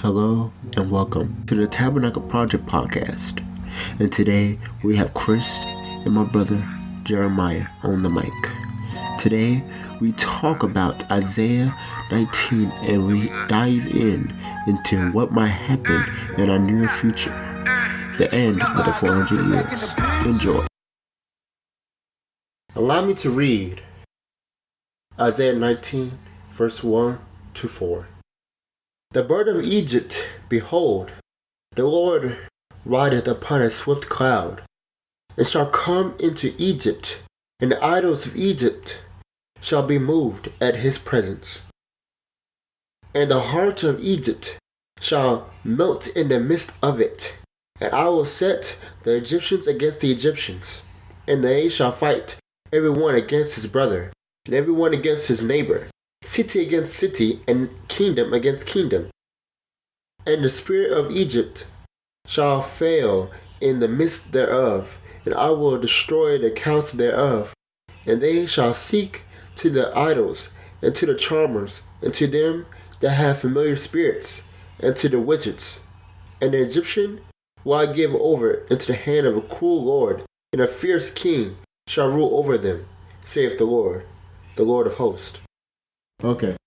Hello and welcome to the Tabernacle Project podcast. And today we have Chris and my brother Jeremiah on the mic. Today we talk about Isaiah 19 and we dive into what might happen in our near future, the end of the 400 years. Enjoy. Allow me to read Isaiah 19 verse 1 to 4. The bird of Egypt, behold, the Lord rideth upon a swift cloud, and shall come into Egypt, and the idols of Egypt shall be moved at his presence. And the heart of Egypt shall melt in the midst of it, and I will set the Egyptians against the Egyptians, and they shall fight every one against his brother, and every one against his neighbor, city against city, and kingdom against kingdom. And the spirit of Egypt shall fail in the midst thereof, and I will destroy the counsel thereof. And they shall seek to the idols, and to the charmers, and to them that have familiar spirits, and to the wizards. And the Egyptian will I give over into the hand of a cruel lord, and a fierce king shall rule over them, saith the Lord of hosts. Okay,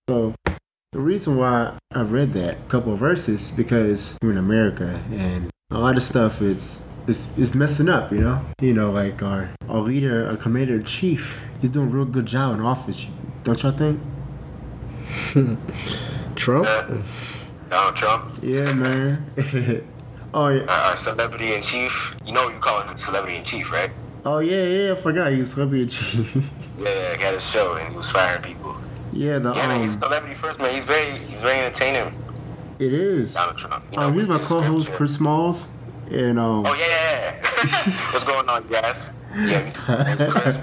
so the reason why I read that couple of verses because we're in America and a lot of stuff is messing up, you know, like our leader, our commander-in-chief, he's doing a real good job in office, don't y'all think? Trump? Donald Trump? Yeah, man. Oh yeah. Our celebrity-in-chief, you know you call him celebrity-in-chief, right? Oh yeah, I forgot he was celebrity-in-chief. Yeah, he had a show and he was firing people. Yeah, he's celebrity first, man. He's very entertaining. It is. Donald Trump. He's my co-host, Chris Smalls, and Oh yeah. What's going on, guys? Yeah, Chris.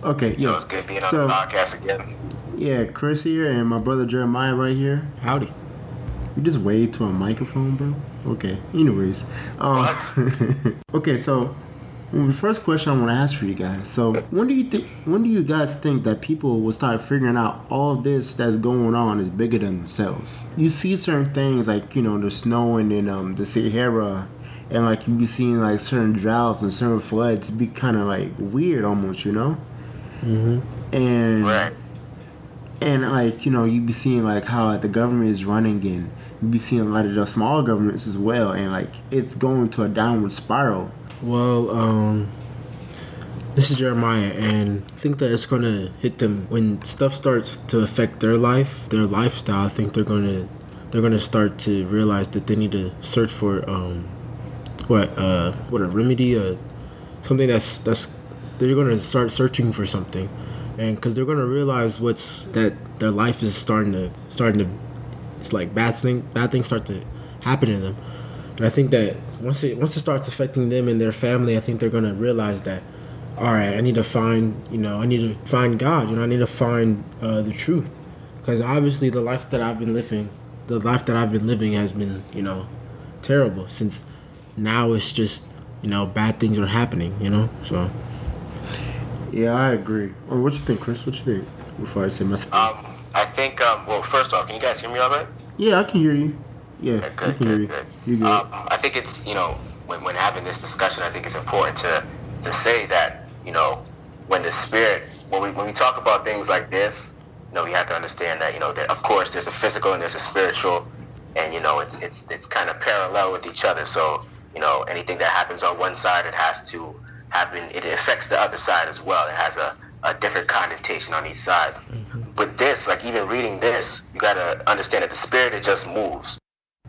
Okay, it's good being on the podcast again. Yeah, Chris here and my brother Jeremiah right here. Howdy. You just wave to a microphone, bro. Okay. Anyways, okay, so. The first question I want to ask for you guys. So, when do you guys think that people will start figuring out all of this that's going on is bigger than themselves? You see certain things like, the snowing in the Sahara, and like you be seeing like certain droughts and certain floods be kind of like weird almost, Mm-hmm. And right. And like you be seeing like how the government is running, and you be seeing a lot of the small governments as well, and like it's going to a downward spiral. Well, this is Jeremiah, and I think that it's going to hit them when stuff starts to affect their life, their lifestyle. I think they're going to start to realize that they need to search for a remedy, something that's they're going to start searching for something, and because they're going to realize that their life is starting to it's like bad things start to happen to them. And I think that once it starts affecting them and their family, I think they're gonna realize that, all right, I need to find God. I need to find the truth, because obviously the life that I've been living has been terrible. Since now it's just bad things are happening. So. Yeah, I agree. What you think, Chris? What you think? Before I say my speech. I think well, first off, can you guys hear me all right? Yeah, I can hear you. Yeah, good. You good. I think it's when having this discussion, I think it's important to say that when the spirit, when we talk about things like this, we have to understand that that of course there's a physical and there's a spiritual, and it's kind of parallel with each other. So anything that happens on one side, it has to happen. It affects the other side as well. It has a different connotation on each side. Mm-hmm. With this, like even reading this, you gotta understand that the spirit, it just moves.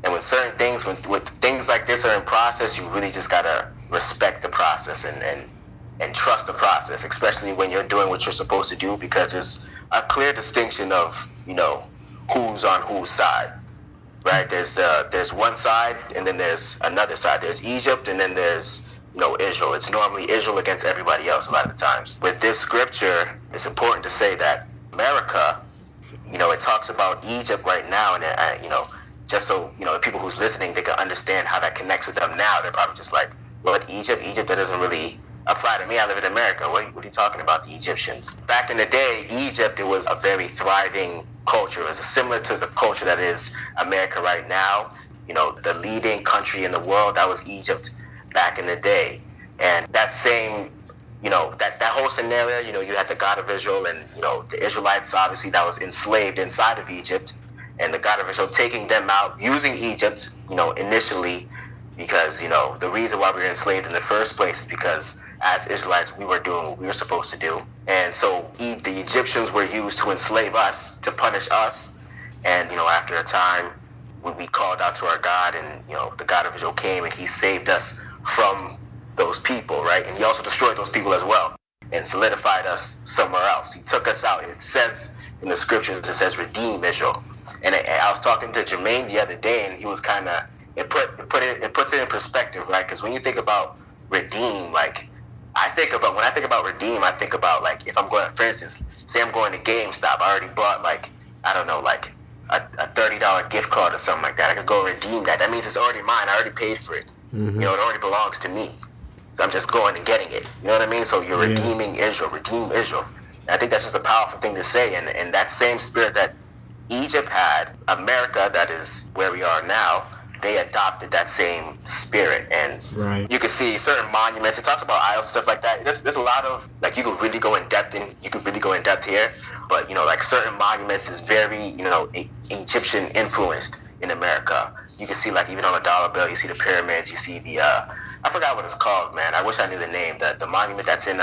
And when certain things, when things like this are in process, you really just gotta respect the process and trust the process, especially when you're doing what you're supposed to do, because there's a clear distinction of who's on whose side, right? There's one side, and then there's another side. There's Egypt, and then there's Israel. It's normally Israel against everybody else a lot of the times. With this scripture, it's important to say that America, it talks about Egypt right now, and just so the people who's listening, they can understand how that connects with them now. They're probably just like, what, Egypt? That doesn't really apply to me. I live in America. What are you talking about, the Egyptians? Back in the day, Egypt, it was a very thriving culture. It's similar to the culture that is America right now. The leading country in the world, that was Egypt back in the day. And that same, that whole scenario, you had the God of Israel and, the Israelites, obviously, that was enslaved inside of Egypt. And the God of Israel taking them out, using Egypt, initially, because, the reason why we were enslaved in the first place is because as Israelites, we were doing what we were supposed to do. And so the Egyptians were used to enslave us, to punish us. And, after a time, we called out to our God, and, the God of Israel came and he saved us from those people, right? And he also destroyed those people as well and solidified us somewhere else. He took us out. It says in the scriptures, it says, redeem Israel. And I was talking to Jermaine the other day, and he was kind of, it puts it in perspective, right? Because when you think about redeem, like, when I think about redeem, I think about, like, if I'm going, for instance, say I'm going to GameStop, I already bought, like, I don't know, like a $30 gift card or something like that. I could go redeem that. That means it's already mine. I already paid for it. It already belongs to me. So I'm just going and getting it. You know what I mean? So you're redeeming Israel, redeem Israel. And I think that's just a powerful thing to say. And that same spirit that Egypt had, America, that is where we are now, they adopted that same spirit. And you can see certain monuments. It talks about idols, stuff like that. There's a lot of, like, you could really go in depth here. But, like, certain monuments is very, Egyptian influenced in America. You can see, like, even on a dollar bill, you see the pyramids, you see the, I forgot what it's called, man. I wish I knew the name. The monument that's in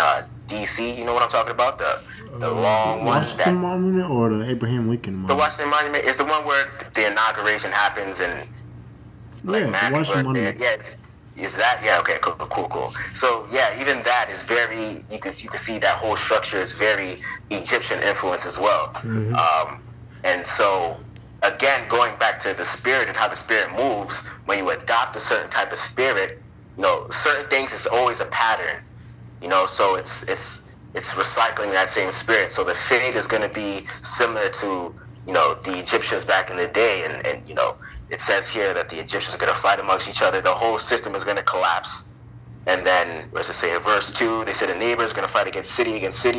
D.C., you know what I'm talking about? The long one. The Washington Monument or the Abraham Lincoln Monument? The Washington Monument is the one where the inauguration happens and, like, the Washington Monument. Yeah, is that? Yeah, okay, cool. So, yeah, even that is very, you can see that whole structure is very Egyptian influence as well. And so, again, going back to the spirit and how the spirit moves, when you adopt a certain type of spirit, certain things is always a pattern, so it's recycling that same spirit. So the fate is going to be similar to, the Egyptians back in the day, and it says here that the Egyptians are going to fight amongst each other. The whole system is going to collapse. And then, as I say, in verse 2, they said the neighbors are going to fight against city. So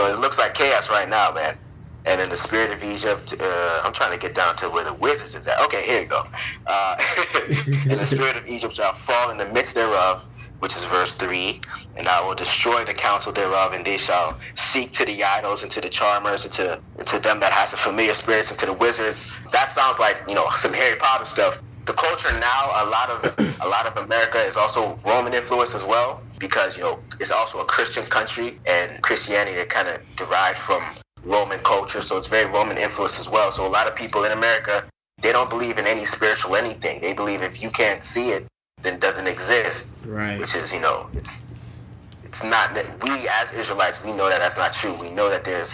it looks like chaos right now, man. And then the spirit of Egypt, I'm trying to get down to where the wizards is at. Okay, here you go. And the spirit of Egypt shall fall in the midst thereof, which is verse 3. And I will destroy the counsel thereof, and they shall seek to the idols and to the charmers and to them that has the familiar spirits and to the wizards. That sounds like, some Harry Potter stuff. The culture now, a lot of America is also Roman influence as well, because, it's also a Christian country, and Christianity kind of derived from Roman culture, so it's very Roman influence as well. So a lot of people in America, they don't believe in any spiritual anything. They believe if you can't see it, then it doesn't exist. Right. Which is, it's not that we as Israelites, we know that that's not true. We know that there's,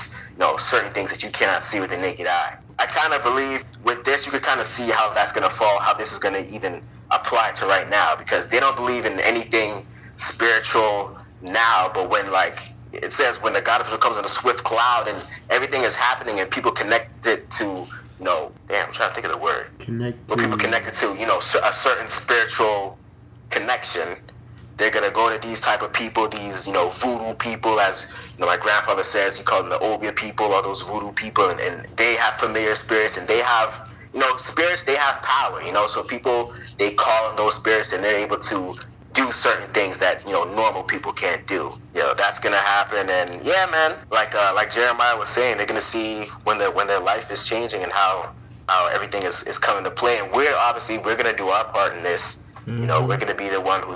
certain things that you cannot see with the naked eye. I kind of believe with this, you could kind of see how that's going to fall, how this is going to even apply to right now, because they don't believe in anything spiritual now, but when, like, it says when the God of Israel comes in a swift cloud and everything is happening and people connect it to, I'm trying to think of the word. People connected to, a certain spiritual connection. They're going to go to these type of people, these, voodoo people, as, my grandfather says, he called them the Obia people, or those voodoo people, and they have familiar spirits, and they have, spirits, they have power, so people, they call on those spirits, and they're able to do certain things that, normal people can't do. That's going to happen, and yeah, man, like Jeremiah was saying, they're going to see when their life is changing and how everything is coming to play, and we're going to do our part in this. We're going to be the one we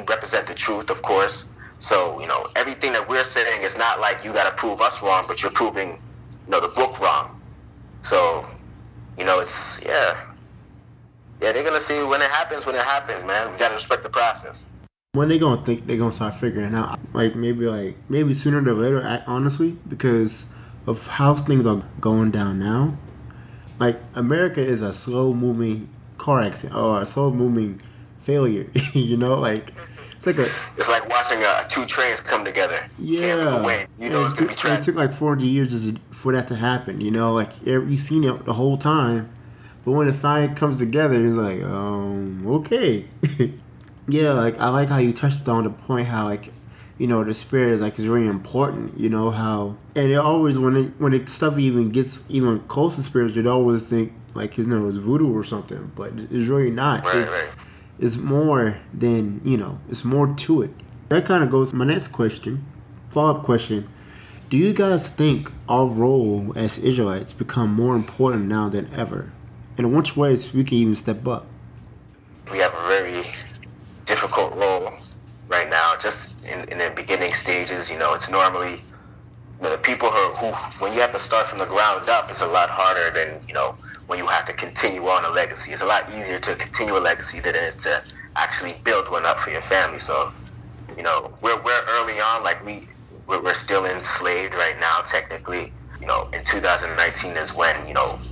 represent the truth, of course. So, everything that we're saying is not like you got to prove us wrong, but you're proving, the book wrong. So, it's, yeah, they're going to see when it happens, man. We got to respect the process. When they going to think they're going to start figuring out, maybe sooner than later, honestly, because of how things are going down now. Like, America is a slow-moving car accident or a slow-moving failure, It's like watching two trains come together. Yeah. It's gonna be tragic. It took like 400 years for that to happen. You've seen it the whole time, but when it finally comes together, it's like, okay. Yeah, I like how you touched on the point how the spirit is really important. How, and it always when stuff even gets even close to spirits, you'd always think like his name was voodoo or something, but it's really not. Right. It's more than it's more to it. That kind of goes to my next question, follow-up question. Do you guys think our role as Israelites become more important now than ever? And in which ways we can even step up? We have a very difficult role right now, just in the beginning stages. It's normally the people who when you have to start from the ground up, it's a lot harder than when you have to continue on a legacy. It's a lot easier to continue a legacy than it is to actually build one up for your family. So we're early on, like we're still enslaved right now technically. In 2019 is when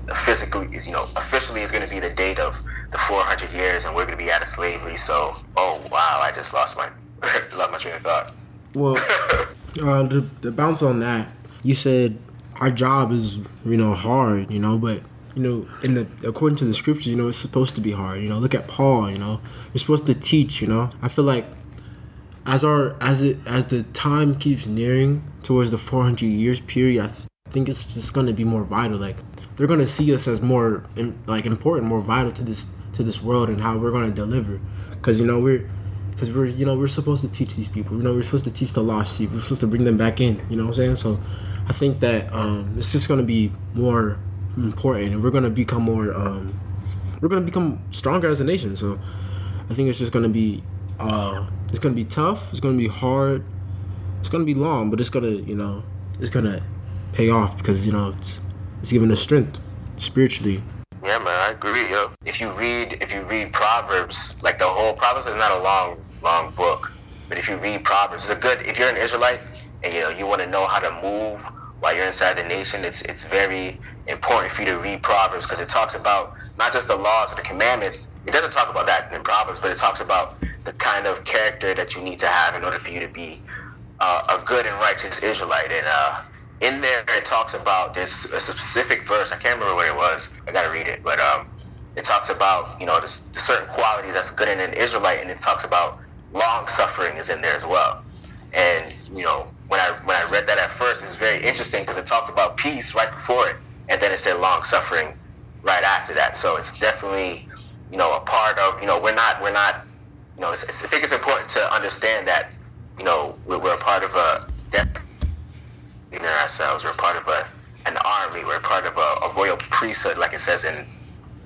officially is going to be the date of the 400 years, and we're going to be out of slavery. So oh wow, I just lost my train of thought. Well, to bounce on that, you said our job is hard, but according to the scriptures, it's supposed to be hard. Look at Paul. You're supposed to teach. I feel like as the time keeps nearing towards the 400 years period, I think it's just going to be more vital. Like they're going to see us as more important, more vital to this world and how we're going to deliver. Because we're supposed to teach these people. We're supposed to teach the lost sheep. We're supposed to bring them back in. You know what I'm saying? So I think that it's just going to be more important, and we're going to become more. We're going to become stronger as a nation. So I think it's just going to be. It's going to be tough. It's going to be hard. It's going to be long, but it's going to pay off because it's giving us strength spiritually. Yeah, man, I agree. If you read Proverbs, like the whole Proverbs is not a long book, but if you read Proverbs, if you're an Israelite and you want to know how to move while you're inside the nation, it's very important for you to read Proverbs because it talks about not just the laws or the commandments. It doesn't talk about that in Proverbs, but it talks about the kind of character that you need to have in order for you to be a good and righteous Israelite. And in there, it talks about a specific verse. I can't remember what it was. I gotta read it, but it talks about the certain qualities that's good in an Israelite, and it talks about long suffering is in there as well. And when I read that at first, it was very interesting because it talked about peace right before it, and then it said long suffering right after that. So it's definitely a part of we're not. I think it's important to understand that we're a part of a in ourselves. We're part of an army. We're part of a royal priesthood, like it says in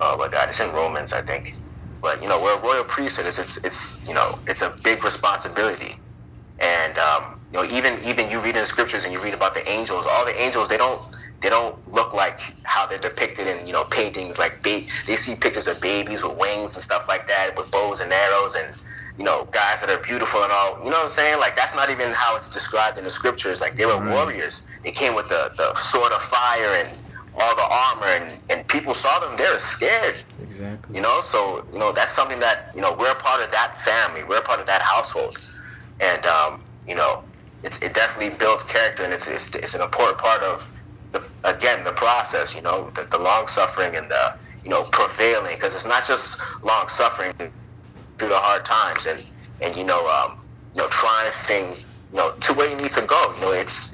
it's in Romans, I think. But we're a royal priesthood. It's a big responsibility. And even you read in the scriptures and you read about the angels. All the angels, they don't look like how they're depicted in paintings. Like they see pictures of babies with wings and stuff like that, with bows and arrows and guys that are beautiful and all. You know what I'm saying? Like that's not even how it's described in the scriptures. Like they were warriors. They came with the sword of fire and all the armor, and people saw them. They were scared. Exactly. So that's something that we're a part of that family. We're a part of that household, and it definitely builds character, and it's an important part of the process. The long suffering and the prevailing, because it's not just long suffering through the hard times and trying things to where you need to go. It's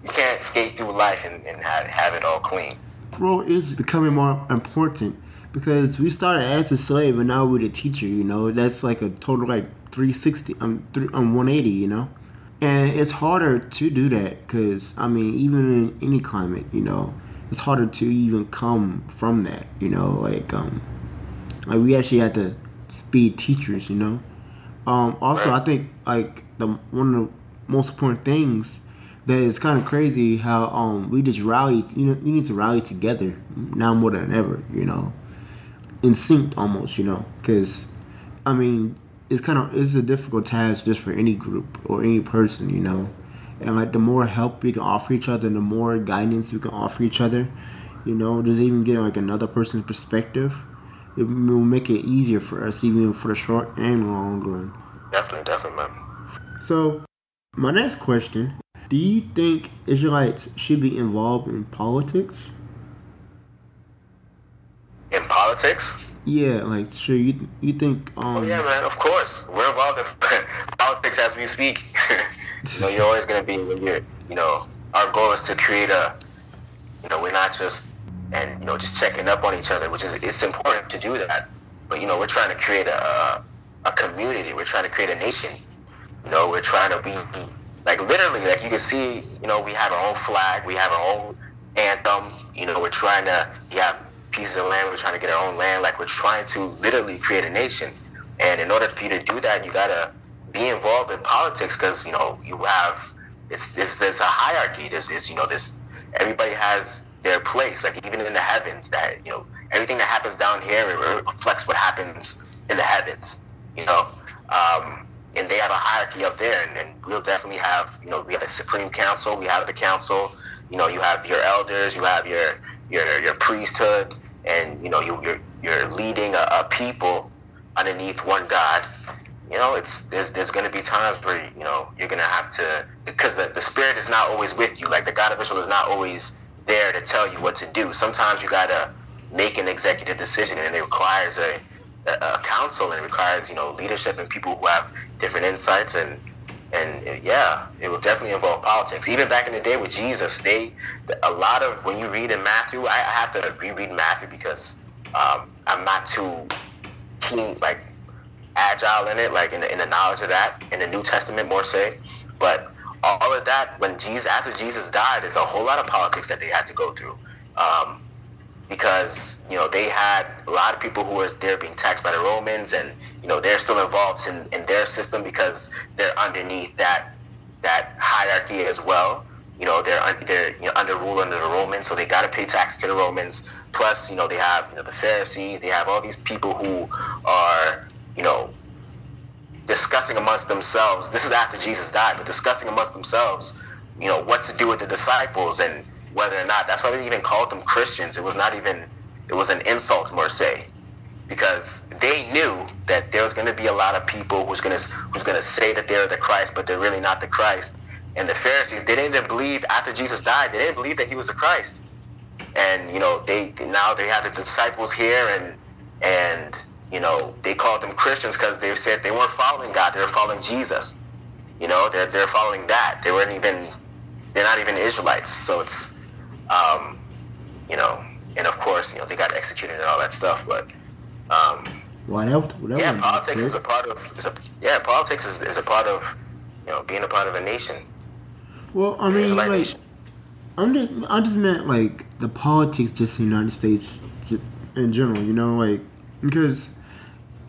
you can't skate through life and have it all clean. Role is becoming more important because we started as a slave and now we're the teacher. That's like a total 360 180. And it's harder to do that because even in any climate, it's harder to even come from that. Like we actually had to be teachers. Also, I think one of the most important things that is kind of crazy how we just rally. You need to rally together now more than ever. In sync almost. Because it's a difficult task just for any group or any person. And the more help we can offer each other, the more guidance we can offer each other. Just even getting another person's perspective. It will make it easier for us, even for the short and long run. Definitely, man. So, my next question: do you think Israelites should be involved in politics? In politics? Yeah, like sure. You think Oh yeah, man. Of course, we're involved in politics as we speak. You're always gonna be when you're. Our goal is to create a. We're not just just checking up on each other, which is it's important to do that. But we're trying to create a community. We're trying to create a nation. We're trying to be like literally like you can see. We have our own flag. We have our own anthem. We're trying to have pieces of land. We're trying to get our own land. Like we're trying to literally create a nation. And in order for you to do that, you gotta be involved in politics because you have there's a hierarchy. There's everybody has their place. Like even in the heavens, that everything that happens down here it reflects what happens in the heavens. And they have a hierarchy up there, and we'll definitely have we have the Supreme Council, we have the council. You have your elders, you have your priesthood, and you're leading a people underneath one God. There's going to be times where you're going to have to, because the spirit is not always with you. Like the God of Israel is not always there to tell you what to do. Sometimes you got to make an executive decision, and it requires a council, and it requires leadership and people who have different insights, and yeah, it will definitely involve politics. Even back in the day with Jesus, a lot of when you read in Matthew, I have to reread Matthew because I'm not too keen, like agile in it, like in the knowledge of that in the New Testament more say. But all of that after Jesus died, there's a whole lot of politics that they had to go through. Because they had a lot of people who were there being taxed by the Romans, and they're still involved in their system because they're underneath that hierarchy as well. They're under rule under the Romans, so they got to pay taxes to the Romans. Plus, they have the Pharisees. They have all these people who are discussing amongst themselves. This is after Jesus died, but discussing amongst themselves, what to do with the disciples and whether or not. That's why they even called them Christians. It was an insult, more say, because they knew that there was going to be a lot of people who's going to say that they're the Christ, but they're really not the Christ. And the Pharisees, they didn't even believe after Jesus died. They didn't believe that he was the Christ. And they have the disciples here, and they called them Christians because they said they weren't following God. They were following Jesus. They're following that. They're not even Israelites. So it's and of course, they got executed and all that stuff. But politics is a part of. Politics is a part of being a part of a nation. Well, I mean, like, I just meant like the politics just in the United States in general. Like because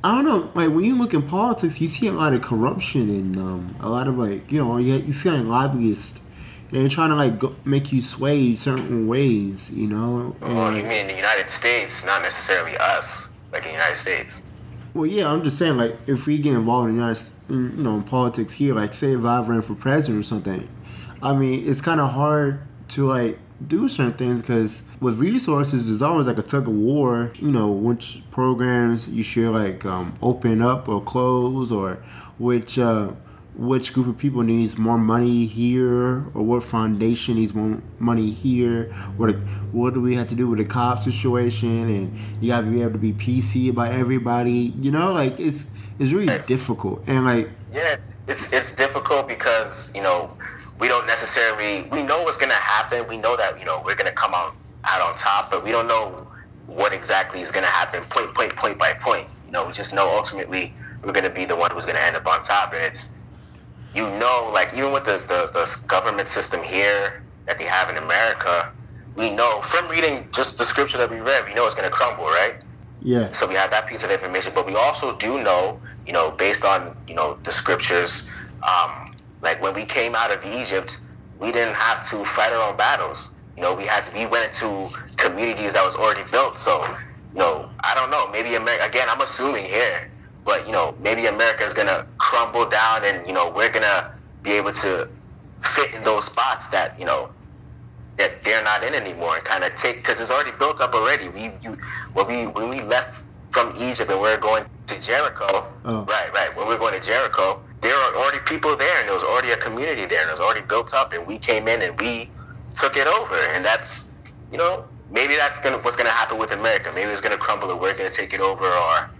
I don't know, like when you look in politics, you see a lot of corruption and a lot of like you see like lobbyists. They're trying to like make you sway certain ways, And, oh, you mean the United States, not necessarily us, like in the United States. Well, yeah, I'm just saying, like, if we get involved in politics here, like, say if I ran for president or something, I mean, it's kind of hard to like do certain things because with resources, there's always like a tug of war. Which programs you should like open up or close, or which group of people needs more money here, or what foundation needs more money here, what do we have to do with the cop situation, and you gotta be able to be PC about everybody, like it's really difficult, and like it's difficult because we don't necessarily, we know what's gonna happen, we know that we're gonna come out on top, but we don't know what exactly is gonna happen point by point. We just know ultimately we're gonna be the one who's gonna end up on top, and it's like even with the government system here that they have in America, we know from reading just the scripture that we read, we know it's going to crumble, right? Yeah. So we have that piece of information, but we also do know, based on, the scriptures, like when we came out of Egypt, we didn't have to fight our own battles. We went into communities that was already built. So, I don't know, maybe America, again, I'm assuming here, but maybe America is gonna crumble down, and we're gonna be able to fit in those spots that that they're not in anymore, and kind of take, because it's already built up already. When we left from Egypt and we're going to Jericho, right. When we're going to Jericho, there are already people there, and there was already a community there, and it was already built up, and we came in and we took it over, and that's maybe that's what's gonna happen with America. Maybe it's gonna crumble, and we're gonna take it over, or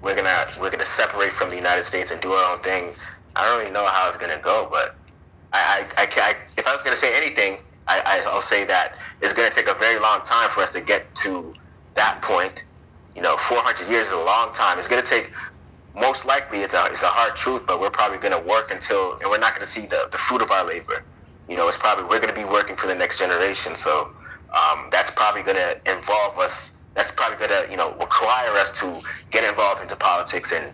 we're gonna separate from the United States and do our own thing. I don't really know how it's gonna go, but if I was gonna say anything, I'll say that it's gonna take a very long time for us to get to that point. 400 years is a long time. It's gonna take. Most likely, it's a hard truth, but we're probably gonna work and we're not gonna see the fruit of our labor. It's probably we're gonna be working for the next generation. So that's probably gonna involve us. That's probably gonna require us to get involved into politics and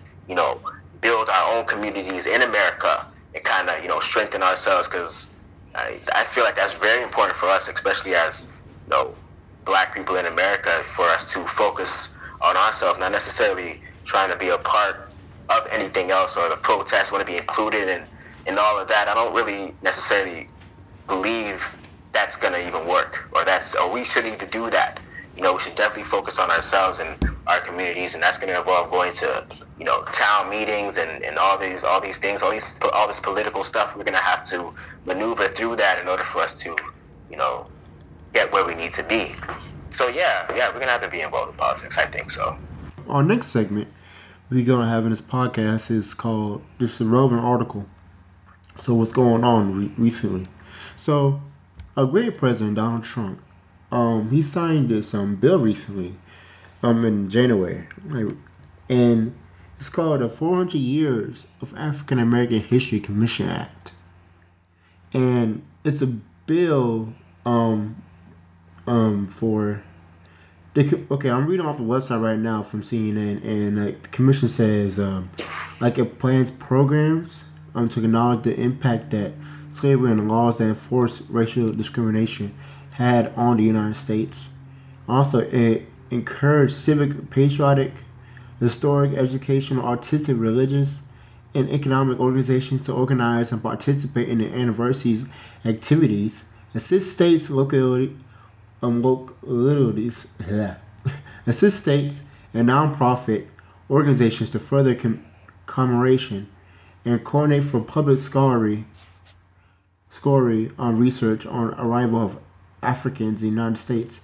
build our own communities in America and kind of strengthen ourselves, because I feel like that's very important for us, especially as Black people in America, for us to focus on ourselves, not necessarily trying to be a part of anything else or the protests, want to be included in all of that. I don't really necessarily believe that's gonna even work, or we shouldn't even do that. We should definitely focus on ourselves and our communities, and that's gonna involve going to town meetings and all these things, all this political stuff. We're gonna have to maneuver through that in order for us to get where we need to be. So yeah, we're gonna have to be involved in politics. I think so. Our next segment we're gonna have in this podcast is called "This Irrelevant Article." So what's going on recently? So our great president Donald Trump, he signed this bill recently, in January, right? And it's called the 400 Years of African American History Commission Act, and it's a bill for. Okay, I'm reading off the website right now from CNN, and the commission says it plans programs to acknowledge the impact that slavery and the laws that enforce racial discrimination had on the United States. Also, it encouraged civic, patriotic, historic, educational, artistic, religious, and economic organizations to organize and participate in the anniversary's activities, assist states, assist states and nonprofit organizations to further commemoration and coordinate for public scholarly on research on arrival of Africans in the United States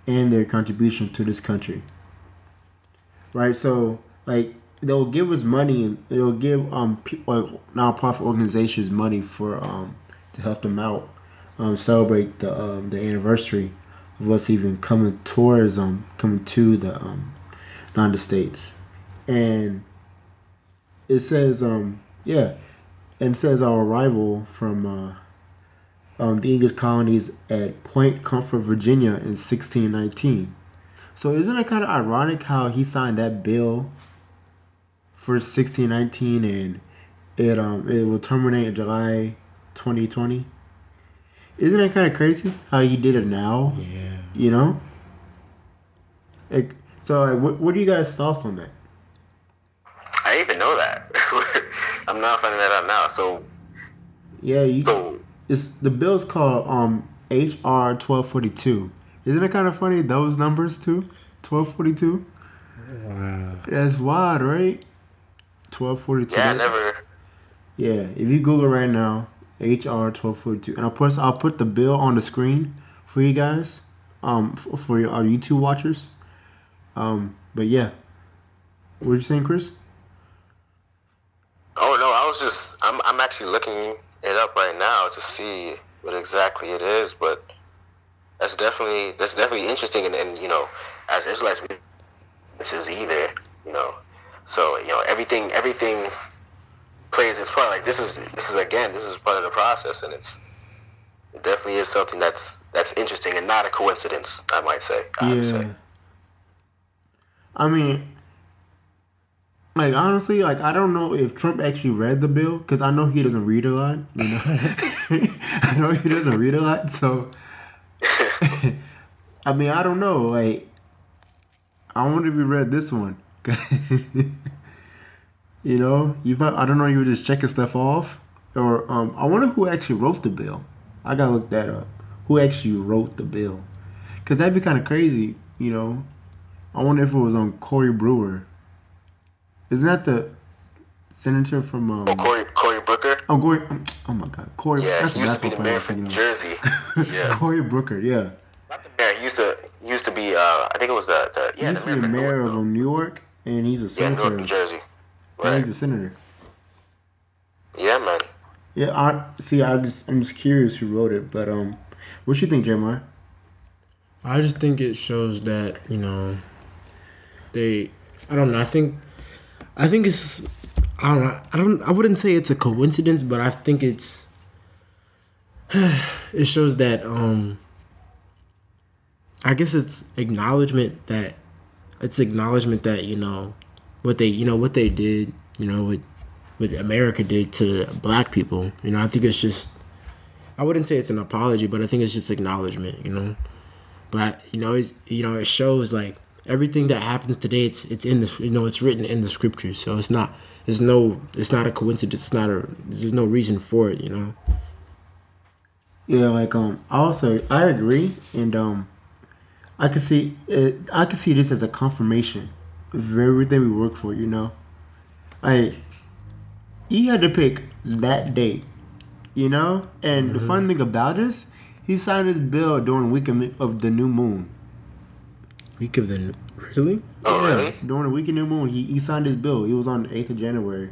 and their contribution to this country. Right, so they'll give us money, and it'll give nonprofit organizations money for to help them out celebrate the anniversary of us even coming to the United States. And it says and it says our arrival from the English colonies at Point Comfort, Virginia in 1619. So isn't it kind of ironic how he signed that bill for 1619 and it will terminate in July 2020? Isn't that kind of crazy how he did it now? Yeah. So what are you guys' thoughts on that? I didn't even know that. I'm not finding that out now. So yeah, the bill's called HR 1242. Isn't it kind of funny, those numbers too? 1242. Wow. That's wild, right? 1242. Yeah, I never. Yeah, if you Google right now, HR 1242, and I'll put the bill on the screen for you guys, for our YouTube watchers. But yeah, what were you saying, Chris? Oh no, I'm actually looking it up right now to see what exactly it is, but that's definitely interesting, and as Israelites, this is either, so everything plays its part. Like this is part of the process, and it definitely is something that's interesting and not a coincidence, I might say. I would say. I mean, honestly, I don't know if Trump actually read the bill, because I know he doesn't read a lot. I know he doesn't read a lot, so I mean, I don't know. I wonder if he read this one. I don't know. You were just checking stuff off, or I wonder who actually wrote the bill. I gotta look that up. Who actually wrote the bill? Because that'd be kind of crazy. I wonder if it was on Cory Brewer. Isn't that the senator from? Cory Booker. Oh, oh my God, Cory. Yeah, he used to be the mayor from Jersey. Yeah. Cory Booker. Yeah. Not the Yeah, he used to be. I think it was the He used to be the mayor of New York, and he's a senator. Newark, New Jersey. Yeah, Right. he's a senator. Yeah, man. Yeah, I'm just curious who wrote it, but what you think, Jeremiah? I just think it shows that, you know, I don't know. I think it's, I don't know. I wouldn't say it's a coincidence, but I think it shows that, I guess it's acknowledgement that, you know, what they did, you know, what America did to black people. You know, I think it's just, I wouldn't say it's an apology, but I think it's just acknowledgement, you know. But it shows like everything that happens today. It's in the, you know, it's written in the scriptures. So it's not a coincidence. There's no reason for it, you know. Yeah, like also I agree, and I can see this as a confirmation of everything we work for, you know. Like he had to pick that date, you know. And the fun thing about this, he signed his bill during the week of the new moon. Week of the really? Oh, Yeah, really? during the week of new moon, he signed his bill. It was on the 8th of January.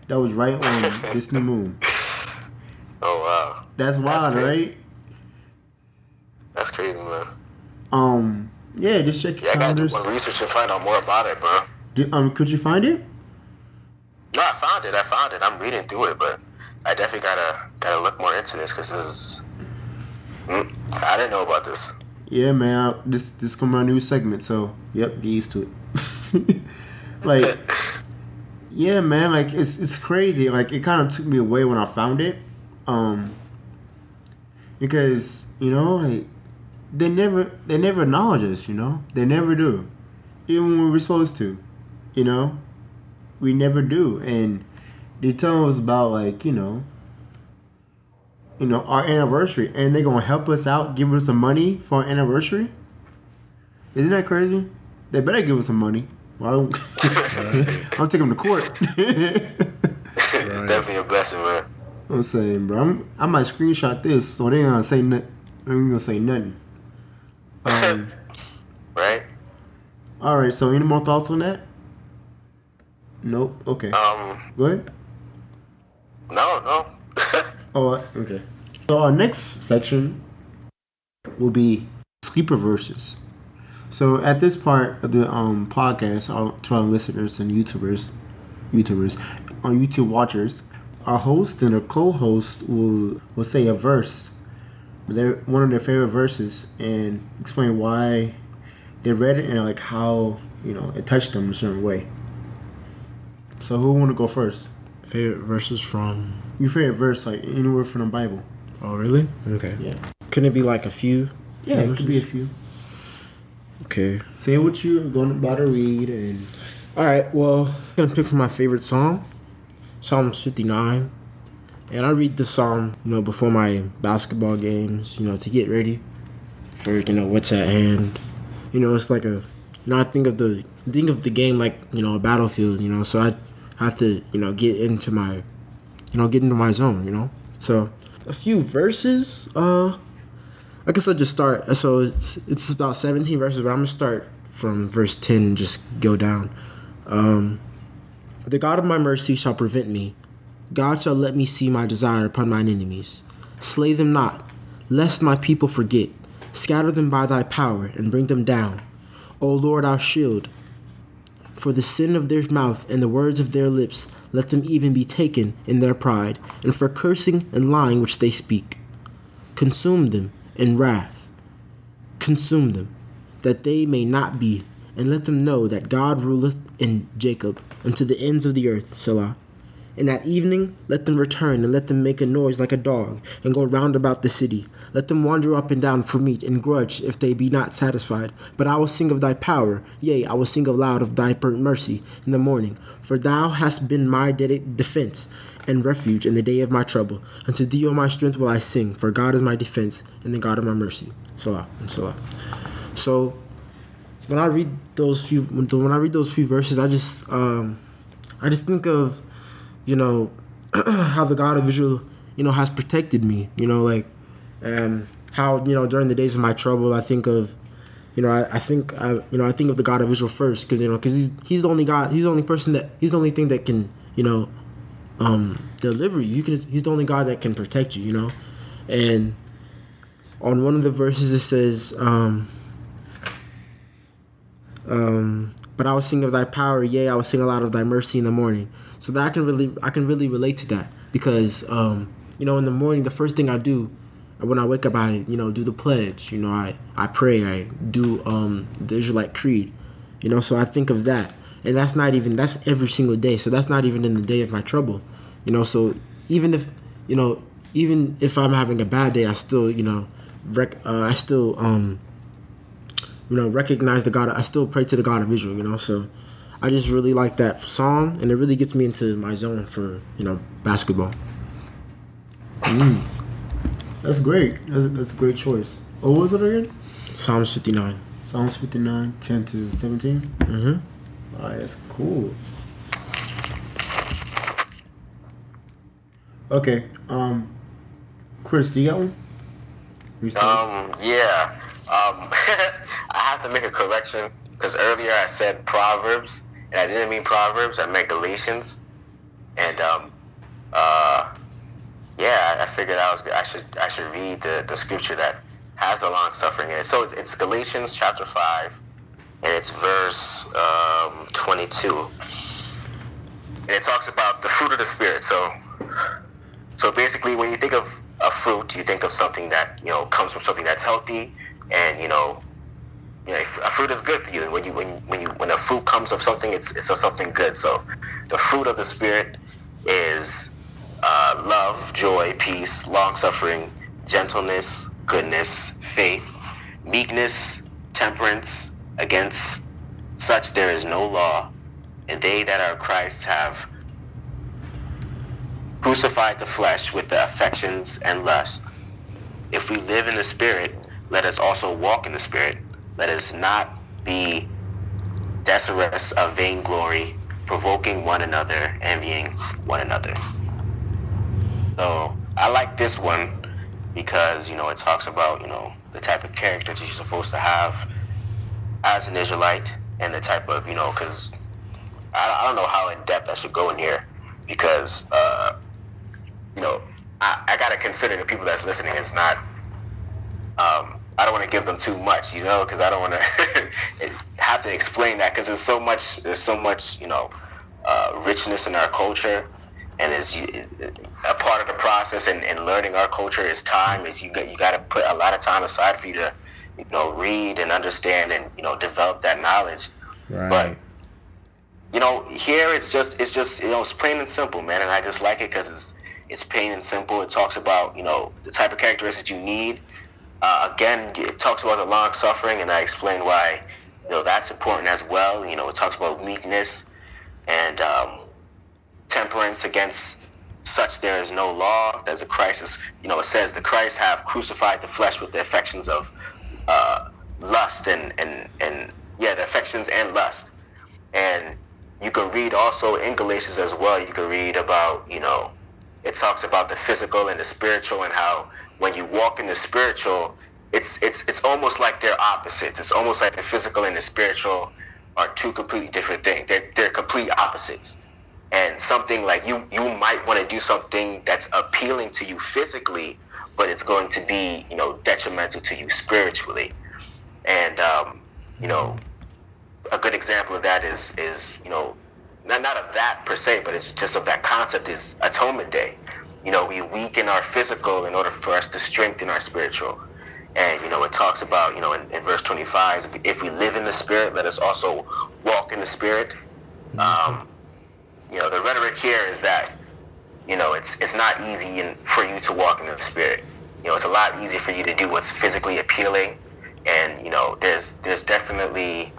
That was right on this new moon. Oh wow. That's wild, crazy. right? That's crazy, man. Yeah, just check your Yeah, I gotta do calendars. more research and find out more about it, bro. Could you find it? No, I found it. I'm reading through it, but I definitely gotta look more into this because this is. I didn't know about this. Yeah, man. This come my new segment, so yep, get used to it. Like, yeah, man. Like it's crazy. Like it kind of took me away when I found it, because you know, like they never acknowledge us. You know, they never do, even when we're supposed to. You know, we never do, and they tell us about like you know, our anniversary, and they're gonna help us out, give us some money for our anniversary. Isn't that crazy? They better give us some money. Well, I'll take them to court. It's definitely a blessing, man. I'm saying, bro, I might screenshot this, so they ain't gonna say nothing. They ain't gonna say nothing. Right? All right. So, any more thoughts on that? Nope. Okay. Go ahead. No. Oh, okay. So our next section will be sleeper verses. So at this part of the podcast, to our listeners and YouTubers, our YouTube watchers, our host and our co-host will say a verse, one of their favorite verses, and explain why they read it and like how it touched them in a certain way. So who want to go first? Favorite verses from Your favorite verse, like anywhere from the Bible. Oh, really? Okay. Yeah. Couldn't it be like a few? Yeah, it could be a few. Okay. Say what you're going about to read and. All right. Well, I'm gonna pick from my favorite psalm, Psalms 59, and I read this psalm, before my basketball games, to get ready for what's at hand. It's like I think of the game like a battlefield. So I have to get into my zone. So a few verses. I guess I'll just start. So it's about 17 verses, but I'm gonna start from verse 10 and just go down. The God of my mercy shall prevent me. God shall let me see my desire upon mine enemies. Slay them not, lest my people forget. Scatter them by thy power and bring them down. O Lord, our shield. For the sin of their mouth and the words of their lips, let them even be taken in their pride, and for cursing and lying which they speak. Consume them in wrath. Consume them, that they may not be, and let them know that God ruleth in Jacob unto the ends of the earth, Selah. And at evening let them return, and let them make a noise like a dog, and go round about the city. Let them wander up and down for meat, and grudge if they be not satisfied. But I will sing of thy power, yea, I will sing aloud of thy mercy in the morning. For thou hast been my defense and refuge in the day of my trouble. Unto thee, O my strength, will I sing, for God is my defense, and the God of my mercy. Selah and Selah. So when I read those few verses, I just think of how the God of Israel has protected me, how during the days of my trouble, I think of I think I think of the God of Israel first, because he's the only God, he's the only person he's the only thing that can deliver you. He's the only God that can protect you. And on one of the verses it says, but I will sing of thy power, yea, I will sing aloud of thy mercy in the morning. So that I can really relate to that, because in the morning, the first thing I do when I wake up, I do the pledge. I pray, I do the Israelite creed. So I think of that, and that's every single day. So that's not even in the day of my trouble. So even if I'm having a bad day, I still recognize the God. I still pray to the God of Israel. So I just really like that song, and it really gets me into my zone for basketball. That's great. That's a great choice. Oh, what was it again? Psalms 59. Psalms 59, 10 to 17. Alright, that's cool. Okay. Chris, do you got one? Yeah. I have to make a correction, because earlier I said Proverbs, and I didn't mean Proverbs. I meant Galatians. And yeah, I figured I should read the scripture that has the long suffering in it. So it's Galatians chapter 5, and it's verse 22. And it talks about the fruit of the Spirit. So basically, when you think of a fruit, you think of something that comes from something that's healthy, and a fruit is good for you. And when a fruit comes of something, it's of something good. So the fruit of the Spirit is love, joy, peace, long-suffering, gentleness, goodness, faith, meekness, temperance. Against such there is no law. And they that are Christ have crucified the flesh with the affections and lusts. If we live in the Spirit, let us also walk in the Spirit. Let us not be desirous of vainglory, provoking one another, envying one another. So I like this one because it talks about the type of characters you're supposed to have as an Israelite, and the type of because I don't know how in depth I should go in here, because I gotta consider the people that's listening. It's not I don't want to give them too much, because I don't want to have to explain that, because there's so much richness in our culture. And is a part of the process in learning our culture is time. Is you got to put a lot of time aside for you to read and understand and develop that knowledge. Right. But here it's just it's plain and simple, man. And I just like it because it's plain and simple. It talks about the type of characteristics you need. Again, it talks about the long suffering, and I explained why that's important as well. It talks about meekness and temperance. Against such there is no law. There's a crisis. It says the Christ have crucified the flesh with the affections of lust and the affections and lust. And you can read also in Galatians as well. You can read about it talks about the physical and the spiritual, and how when you walk in the spiritual, it's almost like they're opposites. It's almost like the physical and the spiritual are two completely different things. They're complete opposites. And something like you might want to do something that's appealing to you physically, but it's going to be detrimental to you spiritually. And a good example of that is not of that per se, but it's just of that concept is Atonement Day. We weaken our physical in order for us to strengthen our spiritual. And it talks about in verse 25, if we live in the Spirit, let us also walk in the Spirit. The rhetoric here is that, it's not easy for you to walk in the Spirit. It's a lot easier for you to do what's physically appealing. And, there's definitely,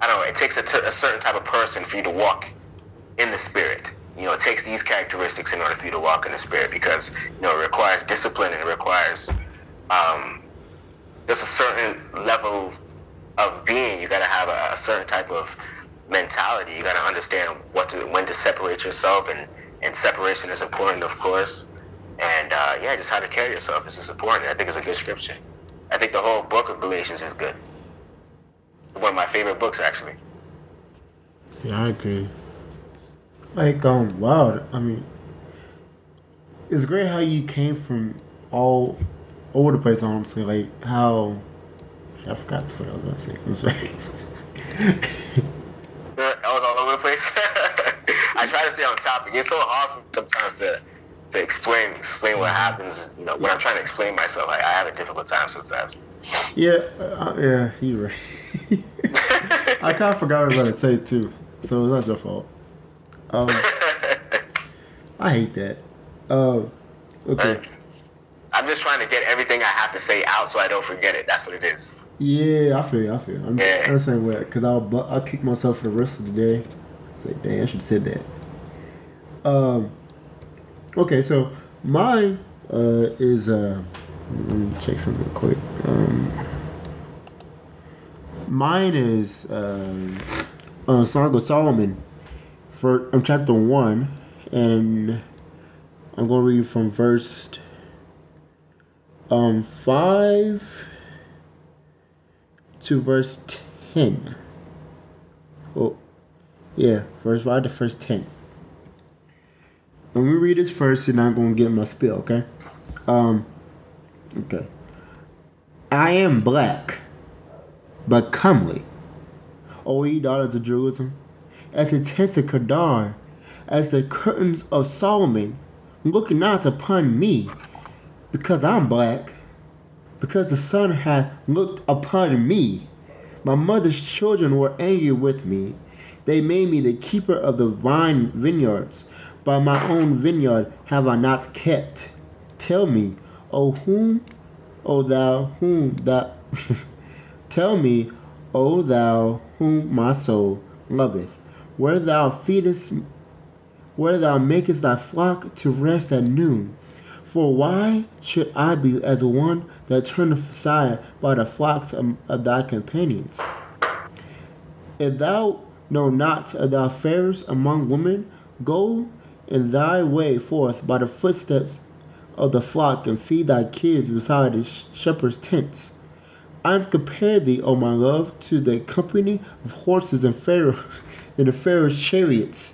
it takes a certain type of person for you to walk in the Spirit. It takes these characteristics in order for you to walk in the Spirit, because, it requires discipline, and it requires just a certain level of being. You got to have a certain type of mentality. You got to understand when to separate yourself and and separation is important, of course. And yeah, just how to carry yourself is just important. I think it's a good scripture. I think the whole book of Galatians is good. One of my favorite books, actually. Yeah, I agree. Like, wow. I mean, it's great how you came from all over the place, honestly. Like, how. I forgot what I was going to say. I'm sorry. I was all over the place. I try to stay on topic. It's so hard for me sometimes to explain what happens. You know, when I'm trying to explain myself, I have a difficult time sometimes. Yeah, you're right. I kind of forgot what I was going to say too, so it's not your fault. I hate that. Okay. I'm just trying to get everything I have to say out so I don't forget it. That's what it is. Yeah, I feel. I'm the same way, because I'll kick myself for the rest of the day. It's like, dang, I should have said that. Okay, so mine is let me check something quick. Mine is Song of Solomon, for chapter 1, and I'm gonna read from verse 5 to verse 10. Oh, yeah, verse 5 to verse 10. Let me read this first, and I'm gonna get my spiel, okay? Okay. I am black, but comely, O ye daughters of Jerusalem, as the tents of Kedar, as the curtains of Solomon. Look not upon me, because I'm black, because the sun hath looked upon me. My mother's children were angry with me. They made me the keeper of the vine vineyards. By my own vineyard have I not kept. Tell me, tell me, O thou whom my soul loveth, where thou makest thy flock to rest at noon. For why should I be as one that turneth aside by the flocks of thy companions? If thou know not of thy fairest among women, go in thy way forth by the footsteps of the flock, and feed thy kids beside the shepherd's tents. I have compared thee, O my love, to the company of horses and the Pharaoh's chariots.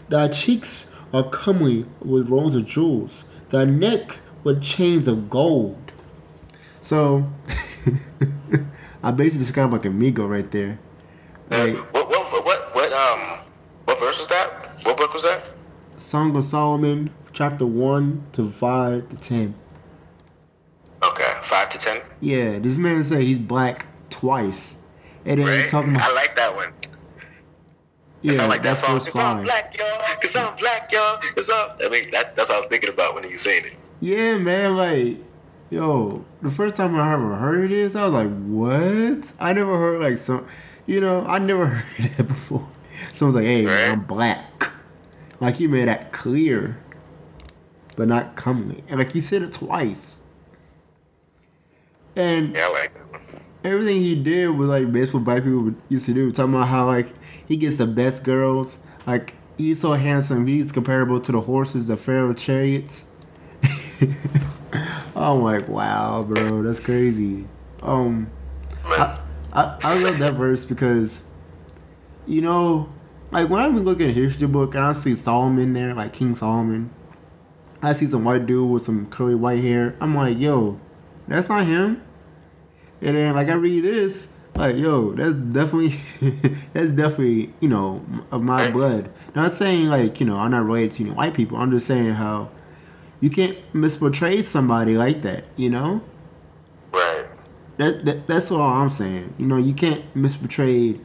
Thy cheeks are comely with rows of jewels, thy neck with chains of gold. So, I basically described like a Migo right there. Like, what verse was that? What book was that? Song of Solomon, chapter 1 to 5 to 10. Okay, 5 to 10? Yeah, this man said he's black twice. And then right? he's talking about... I like that one. Yeah, it's not like that song. Cause I'm black, y'all. Cause I'm black, y'all. I mean, that's what I was thinking about when he was saying it. Yeah, man, like, yo, the first time I ever heard this, I was like, what? I never heard, like, I never heard that before. Someone's like, hey, man, I'm black. Like, he made that clear, but not comely. And, like, he said it twice. And yeah, I like that one. Everything he did was, like, based what black people used to do. Talking about how, like, he gets the best girls. Like, he's so handsome. He's comparable to the horses, the Pharaoh chariots. I'm like, wow, bro, that's crazy. I love that verse because, like when I look at a history book and I see Solomon there, like King Solomon, I see some white dude with some curly white hair. I'm like, yo, that's not him. And then like I read this, like, yo, that's definitely of my blood. Not saying like I'm not related to white people. I'm just saying how you can't misportray somebody like that. Right. That's all I'm saying. You can't misportray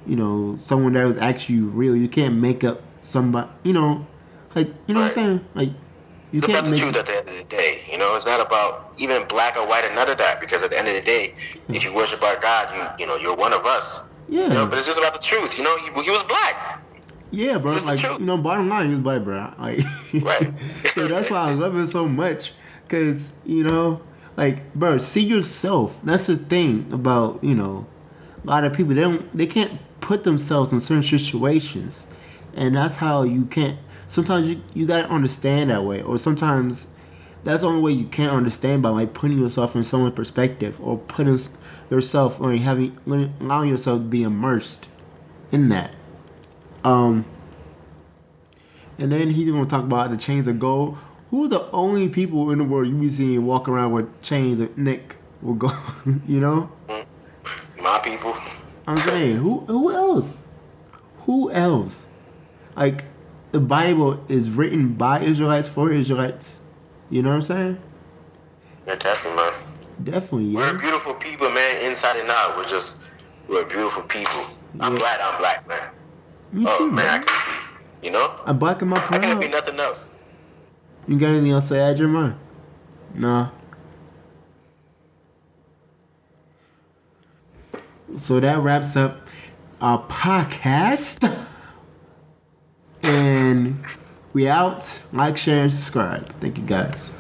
someone that was actually real. You can't make up somebody. Like what I'm saying. Like you it's can't about the make truth at the end of the day. It's not about even black or white or none of that. Because at the end of the day, if you worship our God, you're one of us. Yeah. But it's just about the truth. He was black. Yeah, bro. Like bottom line, he was black, bro. Like, right. So that's why I love it so much. Cause like, bro, see yourself. That's the thing about a lot of people. They can't put themselves in certain situations, and that's how you can't sometimes you gotta understand that way, or sometimes that's the only way you can understand, by like putting yourself in someone's perspective, or putting yourself, or allowing yourself to be immersed in that. And then he's gonna talk about the chains of gold. Who are the only people in the world you be seeing walk around with chains of Nick will go? You know? My people. I'm saying, who else? Who else? Like, the Bible is written by Israelites for Israelites. You know what I'm saying? Yeah, definitely, man. Definitely, yeah. We're beautiful people, man, inside and out. We're beautiful people. I'm glad I'm black, man. Me too, man, I can be, you know? I'm black in my I proud. can't be nothing else. You got anything else to add, Jeremiah? Nah. So that wraps up our podcast. And we out. Like, share, and subscribe. Thank you, guys.